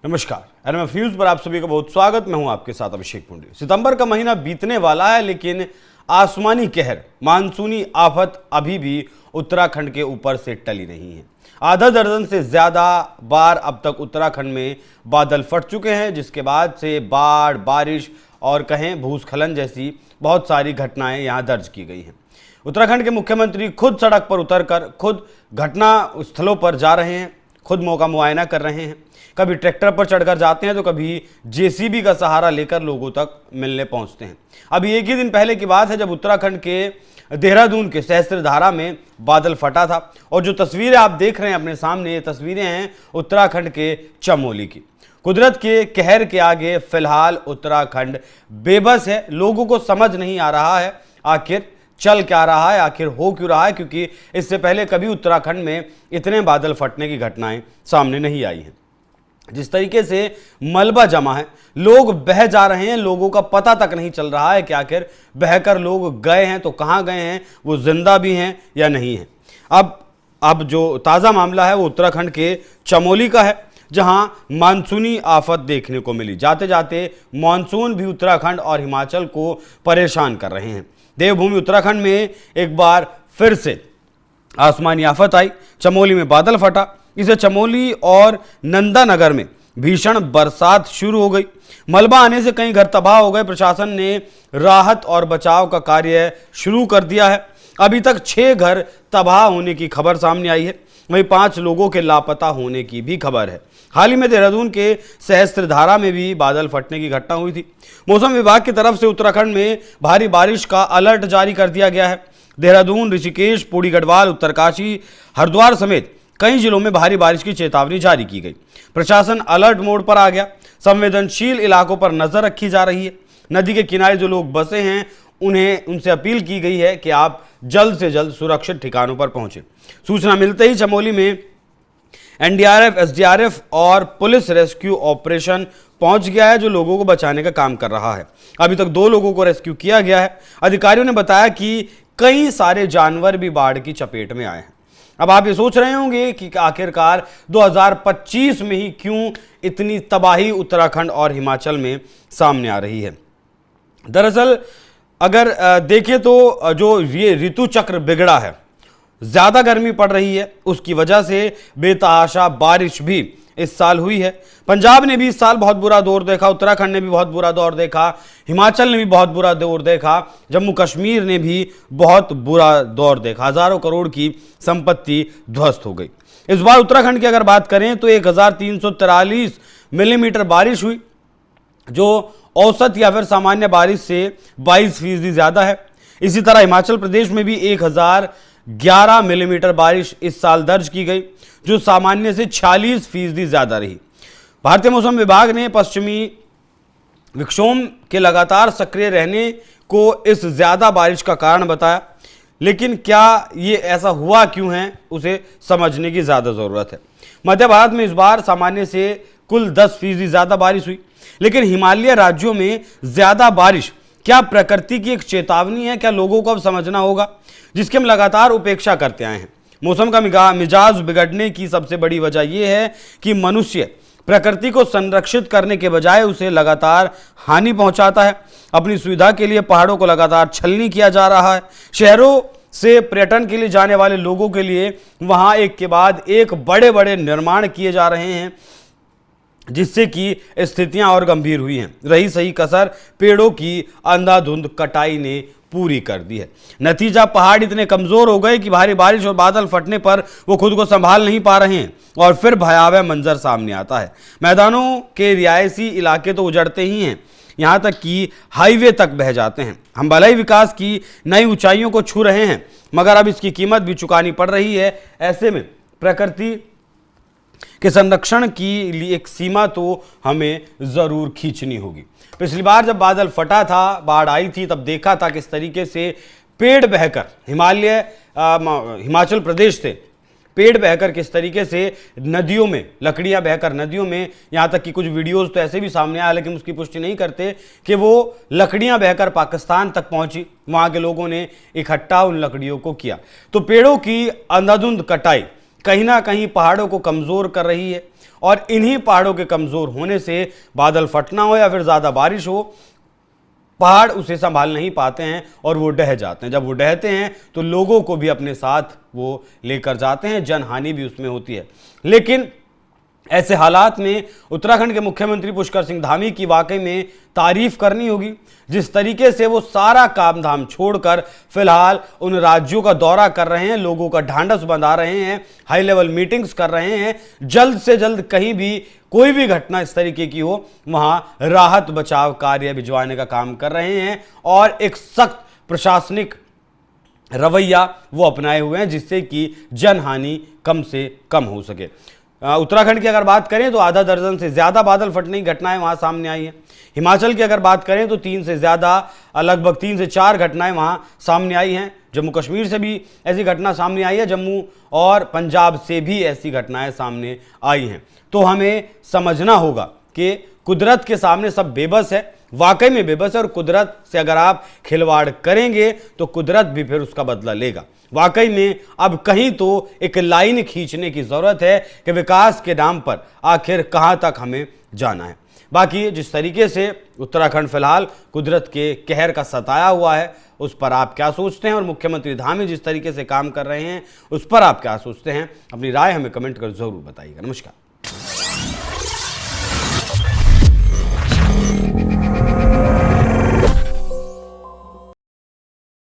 नमस्कार, NMF news पर आप सभी का बहुत स्वागत। मैं हूं आपके साथ अभिषेक पुंडे। सितंबर का महीना बीतने वाला है, लेकिन आसमानी कहर, मानसूनी आफत अभी भी उत्तराखंड के ऊपर से टली नहीं है। आधा दर्जन से ज्यादा बार अब तक उत्तराखंड में बादल फट चुके हैं, जिसके बाद से बाढ़, बारिश और कहें भूस्खलन जैसी बहुत सारी घटनाएं यहां दर्ज की गई हैं। उत्तराखंड के मुख्यमंत्री खुद सड़क पर उतरकर खुद घटना स्थलों पर जा रहे हैं, खुद मौका मुआयना कर रहे हैं। कभी ट्रैक्टर पर चढ़कर जाते हैं तो कभी जेसीबी का सहारा लेकर लोगों तक मिलने पहुंचते हैं। अभी एक ही दिन पहले की बात है जब उत्तराखंड के देहरादून के सहस्त्रधारा में बादल फटा था, और जो तस्वीरें आप देख रहे हैं अपने सामने, ये तस्वीरें हैं उत्तराखंड के चमोली की। कुदरत के कहर के आगे फिलहाल उत्तराखंड बेबस है। लोगों को समझ नहीं आ रहा है आखिर चल क्या रहा है, आखिर हो क्यों रहा है, क्योंकि इससे पहले कभी उत्तराखंड में इतने बादल फटने की घटनाएं सामने नहीं आई हैं। जिस तरीके से मलबा जमा है, लोग बह जा रहे हैं, लोगों का पता तक नहीं चल रहा है कि आखिर बहकर लोग गए हैं तो कहां गए हैं, वो जिंदा भी हैं या नहीं हैं। अब जो ताज़ा मामला है वो उत्तराखंड के चमोली का है, जहां मानसूनी आफत देखने को मिली। जाते जाते मानसून भी उत्तराखंड और हिमाचल को परेशान कर रहे हैं। देवभूमि उत्तराखंड में एक बार फिर से आसमानी आफत आई। चमोली में बादल फटा। इसे चमोली और नंदानगर में भीषण बरसात शुरू हो गई। मलबा आने से कई घर तबाह हो गए। प्रशासन ने राहत और बचाव का कार्य शुरू कर दिया है। अभी तक 6 घर तबाह होने की खबर सामने आई है। वहीं 5 लोगों के लापता होने की भी खबर है। हाल ही में देहरादून के सहस्त्रधारा में भी बादल फटने की घटना हुई थी। मौसम विभाग की तरफ से उत्तराखंड में भारी बारिश का अलर्ट जारी कर दिया गया है। देहरादून, ऋषिकेश, पौड़ी गढ़वाल, उत्तरकाशी, हरिद्वार समेत कई जिलों में भारी बारिश की चेतावनी जारी की गई। प्रशासन अलर्ट मोड पर आ गया। संवेदनशील इलाकों पर नजर रखी जा रही है। नदी के किनारे जो लोग बसे हैं उनसे अपील की गई है कि आप जल्द से जल्द सुरक्षित ठिकानों पर पहुंचे। सूचना मिलते ही चमोली में एनडीआरएफ, एसडीआरएफ और पुलिस रेस्क्यू ऑपरेशन पहुंच गया है, जो लोगों को बचाने का काम कर रहा है। अभी तक 2 लोगों को रेस्क्यू किया गया है। अधिकारियों ने बताया कि कई सारे जानवर भी बाढ़ की चपेट में आए हैं। अब आप ये सोच रहे होंगे कि आखिरकार 2025 में ही क्यों इतनी तबाही उत्तराखंड और हिमाचल में सामने आ रही है। दरअसल अगर देखें तो जो ये ऋतु चक्र बिगड़ा है, ज्यादा गर्मी पड़ रही है, उसकी वजह से बेतहाशा बारिश भी इस साल हुई है। पंजाब ने भी इस साल बहुत बुरा दौर देखा, उत्तराखंड ने भी बहुत बुरा दौर देखा, हिमाचल ने भी बहुत बुरा दौर देखा, जम्मू कश्मीर ने भी बहुत बुरा दौर देखा। हजारों करोड़ की संपत्ति ध्वस्त हो गई। इस बार उत्तराखंड की अगर बात करें तो 1343 मिलीमीटर बारिश हुई, जो औसत या फिर सामान्य बारिश से 22% ज्यादा है। इसी तरह हिमाचल प्रदेश में भी 1011 मिलीमीटर बारिश इस साल दर्ज की गई, जो सामान्य से 46% ज्यादा रही। भारतीय मौसम विभाग ने पश्चिमी विक्षोभ के लगातार सक्रिय रहने को इस ज्यादा बारिश का कारण बताया, लेकिन क्या ये ऐसा हुआ क्यों है, उसे समझने की ज्यादा जरूरत है। मध्य भारत में इस बार सामान्य से कुल 10% ज्यादा बारिश हुई, लेकिन हिमालय राज्यों में ज्यादा बारिश क्या प्रकृति की एक चेतावनी है? क्या लोगों को अब समझना होगा, जिसकी हम लगातार उपेक्षा करते आए हैं। मौसम का मिजाज बिगड़ने की सबसे बड़ी वजह यह है कि मनुष्य प्रकृति को संरक्षित करने के बजाय उसे लगातार हानि पहुंचाता है। अपनी सुविधा के लिए पहाड़ों को लगातार छलनी किया जा रहा है। शहरों से पर्यटन के लिए जाने वाले लोगों के लिए वहां एक के बाद एक बड़े बड़े निर्माण किए जा रहे हैं, जिससे कि स्थितियां और गंभीर हुई हैं। रही सही कसर पेड़ों की अंधाधुंध कटाई ने पूरी कर दी है। नतीजा, पहाड़ इतने कमजोर हो गए कि भारी बारिश और बादल फटने पर वो खुद को संभाल नहीं पा रहे हैं, और फिर भयावह मंजर सामने आता है। मैदानों के रिहायशी इलाके तो उजड़ते ही हैं, यहां तक कि हाईवे तक बह जाते हैं। हम भले ही विकास की नई ऊंचाइयों को छू रहे हैं, मगर अब इसकी कीमत भी चुकानी पड़ रही है। ऐसे में प्रकृति के संरक्षण की लिए एक सीमा तो हमें जरूर खींचनी होगी। पिछली बार जब बादल फटा था, बाढ़ आई थी, तब देखा था किस तरीके से पेड़ बहकर हिमाचल प्रदेश से पेड़ बहकर किस तरीके से नदियों में, लकड़ियां बहकर नदियों में, यहां तक कि कुछ वीडियोस तो ऐसे भी सामने आया, लेकिन उसकी पुष्टि नहीं करते कि वो लकड़ियां बहकर पाकिस्तान तक पहुंची। वहां के लोगों ने इकट्ठा उन लकड़ियों को किया। तो पेड़ों की अंधाधुंध कटाई कहीं ना कहीं पहाड़ों को कमजोर कर रही है और इन्हीं पहाड़ों के कमजोर होने से बादल फटना हो या फिर ज्यादा बारिश हो, पहाड़ उसे संभाल नहीं पाते हैं और वो ढह जाते हैं। जब वो ढहते हैं तो लोगों को भी अपने साथ वो लेकर जाते हैं, जनहानि भी उसमें होती है। लेकिन ऐसे हालात में उत्तराखंड के मुख्यमंत्री पुष्कर सिंह धामी की वाकई में तारीफ करनी होगी। जिस तरीके से वो सारा काम धाम छोड़कर फिलहाल उन राज्यों का दौरा कर रहे हैं, लोगों का ढांढस बंधा रहे हैं, हाई लेवल मीटिंग्स कर रहे हैं, जल्द से जल्द कहीं भी कोई भी घटना इस तरीके की हो वहां राहत बचाव कार्य भिजवाने का काम कर रहे हैं और एक सख्त प्रशासनिक रवैया वो अपनाए हुए हैं जिससे कि जनहानि कम से कम हो सके। उत्तराखंड की अगर बात करें तो आधा दर्जन से ज्यादा बादल फटने की घटनाएं वहां सामने आई हैं। हिमाचल की अगर बात करें तो 3 से ज्यादा, लगभग 3 से 4 घटनाएं वहां सामने आई हैं। जम्मू कश्मीर से भी ऐसी घटना सामने आई है, जम्मू और पंजाब से भी ऐसी घटनाएं सामने आई हैं। तो हमें समझना होगा कि कुदरत के सामने सब बेबस है, वाकई में बेबस है, और कुदरत से अगर आप खिलवाड़ करेंगे तो कुदरत भी फिर उसका बदला लेगा। वाकई में अब कहीं तो एक लाइन खींचने की जरूरत है कि विकास के नाम पर आखिर कहां तक हमें जाना है। बाकी जिस तरीके से उत्तराखंड फिलहाल कुदरत के कहर का सताया हुआ है उस पर आप क्या सोचते हैं, और मुख्यमंत्री धामी जिस तरीके से काम कर रहे हैं उस पर आप क्या सोचते हैं, अपनी राय हमें कमेंट कर जरूर बताइएगा। नमस्कार।